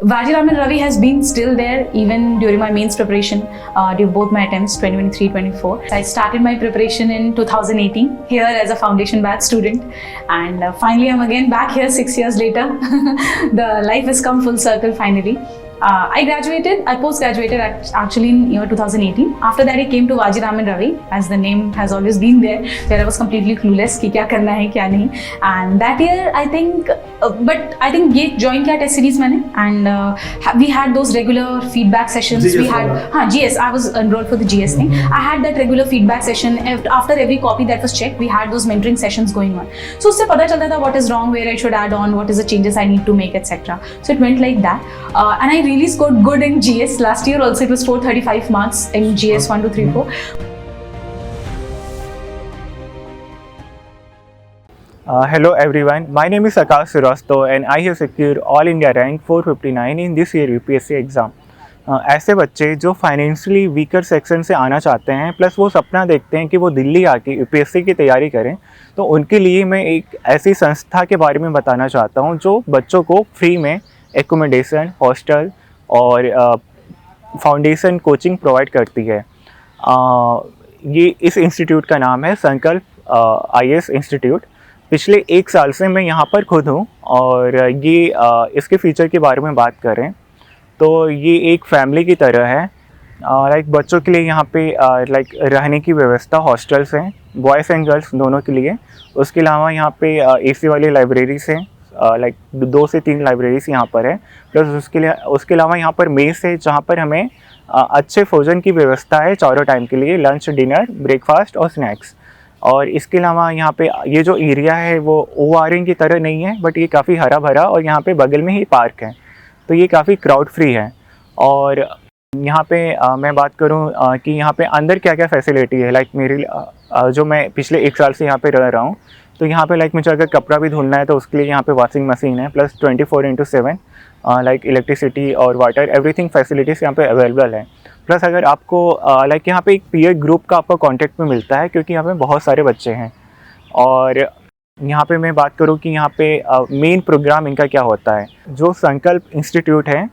Vajiraman Ravi has been still there even during my mains preparation, during both my attempts 2023-24. I started my preparation in 2018 here as a foundation batch student, and finally I'm again back here 6 years later. The life has come full circle finally. I post-graduated actually in year 2018. After that I came to Vajiraman Ravi, as the name has always been there, where I was completely clueless कि क्या करना है क्या नहीं. And that year I think ये join किया test series मैंने, and we had those regular feedback sessions. GS we had GS. I was enrolled for the GS thing. I had that regular feedback session after every copy that was checked. We had those mentoring sessions going on. So उससे पता चलता था what is wrong, where I should add on, what is the changes I need to make, etc. So it went like that, and I really scored good in GS. Last year also it was 435 marks in GS 1, 2, 3, 4. Hello everyone, my name is Akash Surasto and I have secured All India rank 459 in this year UPSC exam. ऐसे बच्चे जो financially weaker section से आना चाहते हैं, plus वो सपना देखते हैं कि वो दिल्ली आके यूपीएससी की तैयारी करें, तो उनके लिए मैं एक ऐसी संस्था के बारे में बताना चाहता हूं जो बच्चों को फ्री में एकोमोडेशन, हॉस्टल और फाउंडेशन कोचिंग प्रोवाइड करती है. ये इस इंस्टीट्यूट का नाम है संकल्प IAS इंस्टीट्यूट. पिछले 1 साल से मैं यहाँ पर खुद हूँ, और ये इसके फीचर के बारे में बात करें तो ये एक फैमिली की तरह है. लाइक बच्चों के लिए यहाँ पे लाइक रहने की व्यवस्था, हॉस्टल्स हैं बॉयज़ एंड गर्ल्स दोनों के लिए. उसके अलावा यहाँ पे AC वाली लाइब्रेरीज हैं, लाइक 2 से 3 लाइब्रेरीज यहाँ पर है. प्लस उसके अलावा यहाँ पर मेस है जहाँ पर हमें अच्छे भोजन की व्यवस्था है चारों टाइम के लिए, लंच, डिनर, ब्रेकफास्ट और स्नैक्स. और इसके अलावा यहाँ पे ये जो एरिया है वो ORN की तरह नहीं है, बट ये काफ़ी हरा भरा, और यहाँ पे बगल में ही पार्क है, तो ये काफ़ी क्राउड फ्री है. और यहाँ पे मैं बात करूँ कि यहाँ पे अंदर क्या क्या फैसिलिटी है. लाइक मेरी जो मैं पिछले 1 साल से यहाँ पे रह रहा हूँ, तो यहाँ पे लाइक मुझे अगर कपड़ा भी धुलना है तो उसके लिए यहाँ पे वॉशिंग मशीन है, प्लस 24/7 लाइक इलेक्ट्रिसिटी और वाटर, एवरीथिंग फैसिलिटीज़ यहाँ पे अवेलेबल है. प्लस अगर आपको लाइक यहाँ पे एक पीयर ग्रुप का आपको कॉन्टेक्ट में मिलता है, क्योंकि यहाँ पे बहुत सारे बच्चे हैं. और यहाँ पे मैं बात करूँ कि यहाँ पे मेन प्रोग्राम इनका क्या होता है. जो संकल्प इंस्टीट्यूट है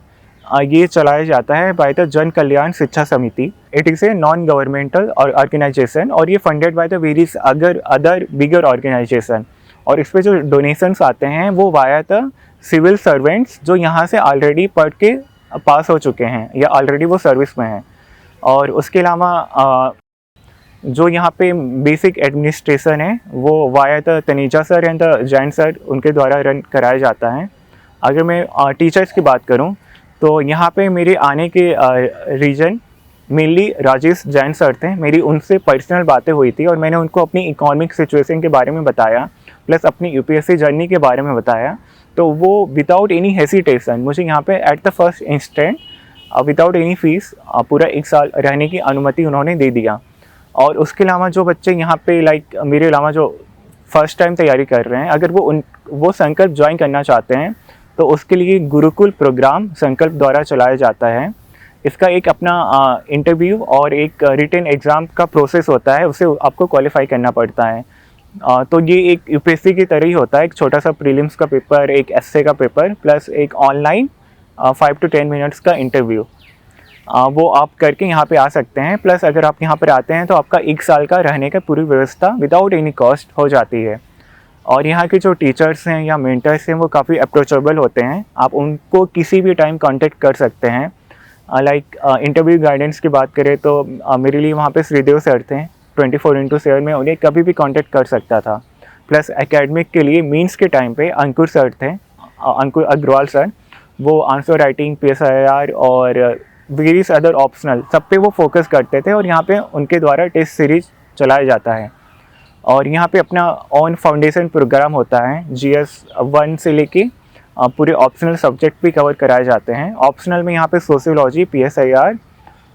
ये चलाया जाता है बाय द जन Kalyan Shiksha Samiti. It is a non governmental organization, और ये funded by the various other bigger organization. और इस पर जो डोनेशंस आते हैं वो वाया द सिविल सर्वेंट्स जो यहाँ से ऑलरेडी पढ़ के पास हो चुके हैं या ऑलरेडी वो सर्विस में हैं. और उसके अलावा जो यहाँ पे बेसिक एडमिनिस्ट्रेशन है वो via the Taneja sir and the Jain sir, उनके द्वारा रन कराया जाता है. अगर मैं टीचर्स की बात करूँ तो यहाँ पे मेरे आने के reason mainly Rajesh Jain sir थे. मेरी उनसे पर्सनल बातें हुई थी और मैंने उनको अपनी इकोनॉमिक सिचुएशन के बारे में बताया, प्लस अपनी UPSC जर्नी के बारे में बताया. तो वो विदाउट एनी हेसिटेशन मुझे यहाँ पे at the first instant without any fees पूरा 1 साल रहने की अनुमति उन्होंने दे दिया. और उसके अलावा जो बच्चे यहाँ पे लाइक मेरे अलावा जो फर्स्ट टाइम तैयारी कर रहे हैं, अगर वो संकल्प ज्वाइन करना चाहते हैं तो उसके लिए गुरुकुल प्रोग्राम संकल्प द्वारा चलाया जाता है. इसका एक अपना इंटरव्यू और एक रिटन एग्ज़ाम का प्रोसेस होता है, उसे आपको क्वालिफाई करना पड़ता है. तो ये एक UPSC की तरह ही होता है. एक छोटा सा प्रीलिम्स का पेपर, एक एस्से का पेपर, प्लस एक ऑनलाइन 5 to 10 मिनट्स का इंटरव्यू, वो आप करके यहाँ पे आ सकते हैं. प्लस अगर आप यहाँ पर आते हैं तो आपका 1 साल का रहने का पूरी व्यवस्था विदाउट एनी कॉस्ट हो जाती है. और यहाँ के जो टीचर्स हैं या मेंटर्स हैं वो काफ़ी अप्रोचेबल होते हैं, आप उनको किसी भी टाइम कांटेक्ट कर सकते हैं. लाइक इंटरव्यू गाइडेंस की बात करें तो मेरे लिए वहाँ पे श्रीदेव सर थे. 24/7 में उन्हें कभी भी कांटेक्ट कर सकता था. प्लस एकेडमिक के लिए मीन्स के टाइम पे अंकुर सर थे, अंकुर अग्रवाल सर. वो आंसर राइटिंग, PSIR और वेरियस अदर ऑप्शनल सब पे वो फोकस करते थे, और यहाँ पे उनके द्वारा टेस्ट सीरीज चलाया जाता है. और यहाँ पे अपना ऑन फाउंडेशन प्रोग्राम होता है. GS 1 से लेके पूरे ऑप्शनल सब्जेक्ट भी कवर कराए जाते हैं. ऑप्शनल में यहाँ पे सोशियोलॉजी, PSIR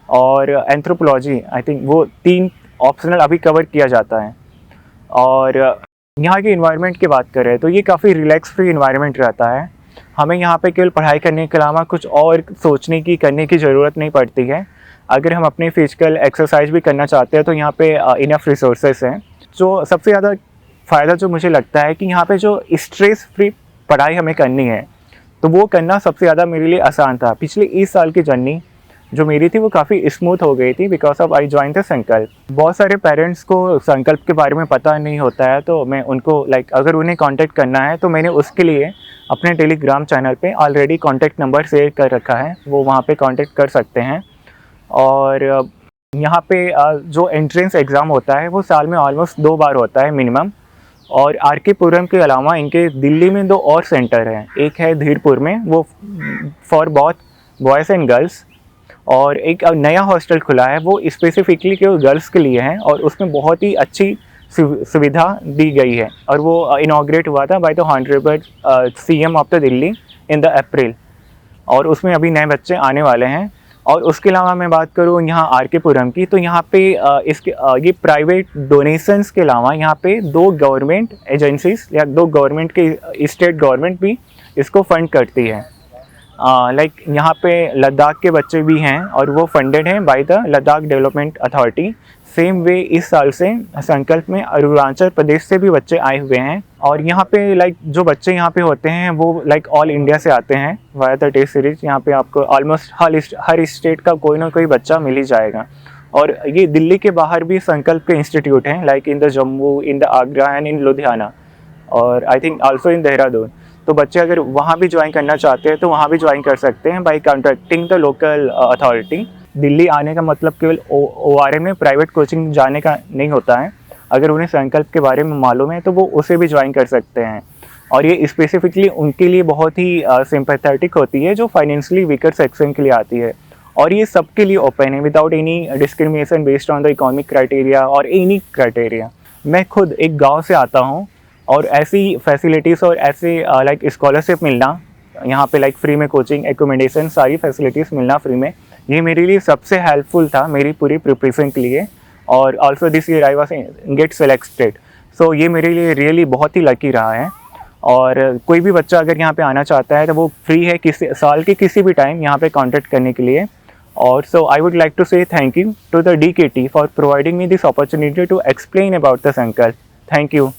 और एंथ्रोपोलॉजी, आई थिंक वो 3 ऑप्शनल अभी कवर किया जाता है. और यहाँ के इन्वायरमेंट की बात करें तो ये काफ़ी रिलैक्स फ्री इन्वायरमेंट रहता है. हमें यहाँ पे केवल पढ़ाई करने के अलावा कुछ और सोचने की, करने की ज़रूरत नहीं पड़ती है. अगर हम अपने फिजिकल एक्सरसाइज भी करना चाहते हैं तो यहाँ पे इनफ रिसोर्सेस हैं. जो सबसे ज़्यादा फ़ायदा जो मुझे लगता है कि यहाँ पे जो स्ट्रेस फ्री पढ़ाई हमें करनी है, तो वो करना सबसे ज़्यादा मेरे लिए आसान था। पिछले इस साल की जर्नी जो मेरी थी वो काफ़ी स्मूथ हो गई थी because of I join the संकल्प। बहुत सारे पेरेंट्स को संकल्प के बारे में पता नहीं होता है, तो मैं उनको अगर उन्हें कांटेक्ट करना है तो मैंने उसके लिए अपने टेलीग्राम चैनल पे ऑलरेडी कांटेक्ट नंबर शेयर कर रखा है, वो वहाँ पे कांटेक्ट कर सकते हैं। और यहाँ पे जो एंट्रेंस एग्ज़ाम होता है वो साल में ऑलमोस्ट 2 बार होता है मिनिमम। और आर.के. पुरम के अलावा इनके दिल्ली में 2 और सेंटर हैं। एक है धीरपुर में, वो for both boys and girls, और एक नया हॉस्टल खुला है वो स्पेसिफिकली केवल गर्ल्स के लिए है, और उसमें बहुत ही अच्छी सुविधा दी गई है, और वो इनॉग्रेट हुआ था by the honourable CM of the Delhi in the April, और उसमें अभी नए बच्चे आने वाले हैं। और उसके अलावा मैं बात करूँ यहाँ आर.के. पुरम की, तो यहाँ पे ये प्राइवेट डोनेशंस के अलावा यहाँ पे 2 गवर्नमेंट एजेंसीज या 2 गवर्नमेंट के स्टेट गवर्नमेंट भी इसको फंड करती है। यहाँ पे लद्दाख के बच्चे भी हैं और वो फंडेड हैं by the Ladakh development authority. Same way इस साल से संकल्प में अरुणाचल प्रदेश से भी बच्चे आए हुए हैं, और यहाँ पे जो बच्चे यहाँ पे होते हैं वो ऑल इंडिया से आते हैं वाया द टेस्ट सीरीज। यहाँ पे आपको ऑलमोस्ट हर स्टेट का कोई ना कोई बच्चा मिल ही जाएगा। और ये दिल्ली के बाहर भी संकल्प के इंस्टीट्यूट हैं, in the Jammu, in the Agra and in Ludhiana, और I think also in Dehradun. तो बच्चे अगर वहाँ भी ज्वाइन करना चाहते हैं तो वहाँ भी ज्वाइन कर सकते हैं by contacting the local authority. Delhi आने का मतलब केवल ORM में प्राइवेट कोचिंग जाने का नहीं होता है। अगर उन्हें संकल्प के बारे में मालूम है तो वो उसे भी ज्वाइन कर सकते हैं, और ये स्पेसिफिकली उनके लिए बहुत ही सिंपैथेटिक होती है जो फाइनेंशियली वीकर सेक्शन के लिए आती है, और ये सबके लिए ओपन है without any discrimination based on the economic criteria और एनी क्राइटेरिया। मैं खुद एक गाँव से आता हूँ, और ऐसी फैसिलिटीज़ और ऐसे स्कॉलरशिप मिलना यहाँ पे फ्री में कोचिंग, एकोमोडेशन, सारी फैसिलिटीज़ मिलना फ्री में, ये मेरे लिए सबसे हेल्पफुल था मेरी पूरी प्रिपरेशन के लिए। और also this year I was get selected, so ये मेरे लिए रियली बहुत ही लकी रहा है। और कोई भी बच्चा अगर यहाँ पे आना चाहता है तो वो फ्री है साल के किसी भी टाइम यहाँ पे कॉन्टैक्ट करने के लिए। और so I would like to say thank you to the DKT for providing me this opportunity to explain about the Sankalp. Thank you.